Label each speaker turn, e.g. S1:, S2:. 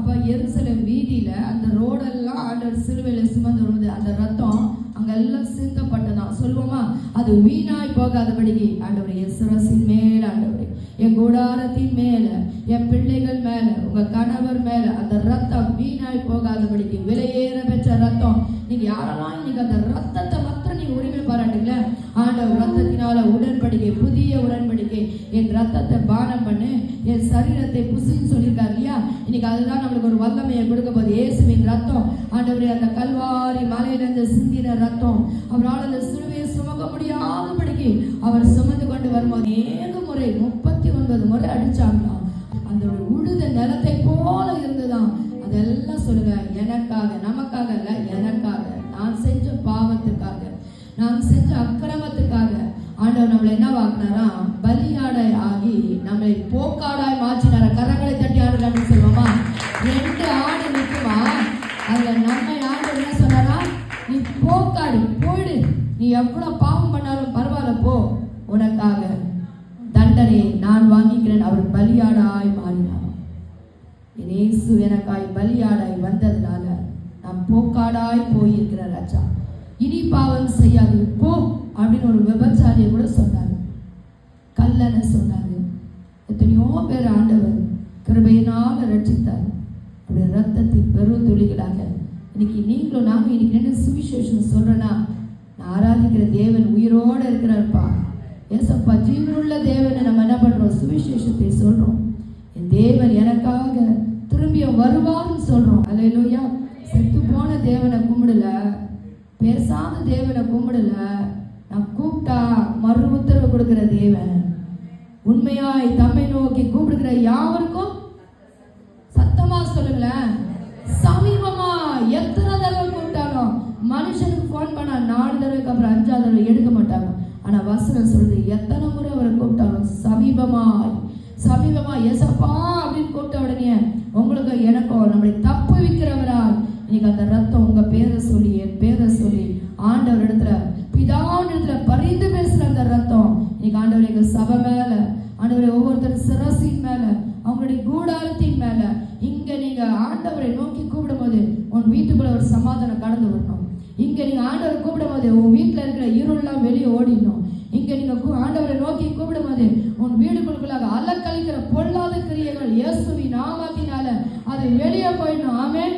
S1: அப்ப எருசலேம் வீதியில அந்த ரோடெல்லாம் ஆண்டவர் சிலுவையில சுமந்து வருவது, அந்த ரத்தம் அங்கெல்லாம் சிந்தப்பட்டதான். சொல்லுவோமா? அது வீணாய் போகாதபடிக்கு ஆண்டவரே என் சிரசின் மேல, ஆண்டவரே என் கூடாரத்தின் மேல, என் பிள்ளைகள் மேல, உங்க கணவர் மேல அந்த ரத்தம் வீணாய் போகாதபடிக்கு விலையேற பெற்ற ரத்தம். நீங்க யாரெல்லாம் இன்னைக்கு அந்த ரத்தத்தை மாத்திரம் நீங்க உரிமை பாராட்டுங்கள, ஆண்டவர் ரத்தத்தினால உடன்படிக்கை, புதிய உடன்படிக்கை, என் ரத்தத்தை பானம் பண்ணு, என் சரீரத்தை புசின்னு சொல்லியிருக்காரு இல்லையா? இன்னைக்கு அதுதான் நம்மளுக்கு ஒரு வல்லமையை கொடுக்க போது. இயேசுவின் ரத்தம், ஆண்டவரே அந்த கல்வாரி மலையிலிருந்து சிந்தின ரத்தம், அவரால் அந்த சிலுவையை சுமக்க முடியாதபடிக்கு அவர் சுமந்து கொண்டு வரும்போது அநேக முறை 39 முறை அடிச்சாங்களாம். அந்த உழுத நிலத்தை போல இருந்துதான். அதெல்லாம் சொல்லுங்க, எனக்காக, நமக்காக இல்ல, எனக்காக, நான் செஞ்ச பாவத்துக்காக, நான் செஞ்ச அக்கிரமத்துக்காக ஆண்டவர் நம்மளை என்ன வாக்குனாரா? பலியாடை ஆகி நம்மளை போக்காடாய் மாற்றினார. கரங்களை தட்டி ஆடுறான்னு சொல்லுவோமா? 2 ஆடு நிற்குமா, அதுல நம்ம ஆண்டவர் என்ன சொன்னாரா? நீ போக்காடு, போயிடு, நீ எவ்வளவு பாவம் பண்ணாலும் பரவாயில்ல, போ, உனக்காக தண்டனையை நான் வாங்கிக்கிறேன். அவர் பலியாடாய் மாறினார். இயேசு எனக்காய் பலியாடாய் வந்ததுனால நான் போக்காடாய் போயிருக்கிற ராஜா, இனி பாவம் செய்யாது போ அப்படின்னு ஒரு விபச்சாரியை கூட சொன்னாரு, கல்லனை சொன்னாரு. எத்தனையோ பேர் ஆண்டவர் கிருபையினால ரட்சித்தார். அப்படி ரத்தத்தின் பெரும் துளிகளாக இன்னைக்கு நீங்களும் நாம இன்னைக்கு என்ன சுவிசேஷம் சொல்றேன்னா, நான் ஆராதிக்கிற தேவன் உயிரோட இருக்கிறார்ப்பா, ஏசப்பா ஜீவனுள்ள தேவனை நம்ம என்ன பண்றோம்? சுவிசேஷத்தை சொல்றோம். என் தேவன் எனக்காக திரும்பியும் வருவார்னு சொல்றோம். அல்லேலூயா. செத்து போன தேவனை கும்பிடல, பேசாத தேவனை கும்பிடல, நான் கூப்பிட்டா மறு உத்தரவு கொடுக்கிற தேவன், உண்மையாய் தம்மை நோக்கி கூப்பிடுகிற யாருக்கும் சத்தமா சொல்லுங்களேன், சமீபமா எத்தனை தடவை கூப்பிட்டாலும் மனுஷனுக்கு போன் பண்ணா 4 தடவைக்கு அப்புறம் 5ஆவது தடவை எடுக்க மாட்டாங்க. ஆனா வசனம் சொல்றது, எத்தனை முறை அவரை கூப்பிட்டாலும் சமீபமாய் சமீபமாய் ஏசப்பா அப்படின்னு கூப்பிட்ட உடனே உங்களுக்கு எனக்கும் நம்மளை தப்பு வைக்கிறவரால் இன்னைக்கு அந்த ரத்தம் உங்க பேரை சொல்லி, என் பேரை சொல்லி ஆண்டவர் இடத்துல, பிதாவின் இடத்துல பரிந்து பேசுற அந்த ரத்தம் இன்னைக்கு ஆண்டவர் எங்க சபை மேல, ஆண்டவரை ஒவ்வொருத்தர் சிரசின் மேல, அவங்களுடைய கூடாரத்தின் மேல, இங்க நீங்க ஆண்டவரை நோக்கி கூப்பிடும் போது உன் வீட்டுக்குள்ள ஒரு சமாதானம் கடந்து வரணும். இங்க நீங்க ஆண்டவரை கூப்பிடும் போது உன் வீட்டுல இருக்கிற இருளெல்லாம் வெளியே ஓடிடணும். இங்க நீங்க ஆண்டவரை நோக்கி கூப்பிடும் போது உன் வீடுகளுக்குள்ளாக அலக்கழிக்கிற பொல்லாத கிரியைகள் இயேசுவின் நாமத்தினால அது வெளியே போயிடணும். ஆமென்.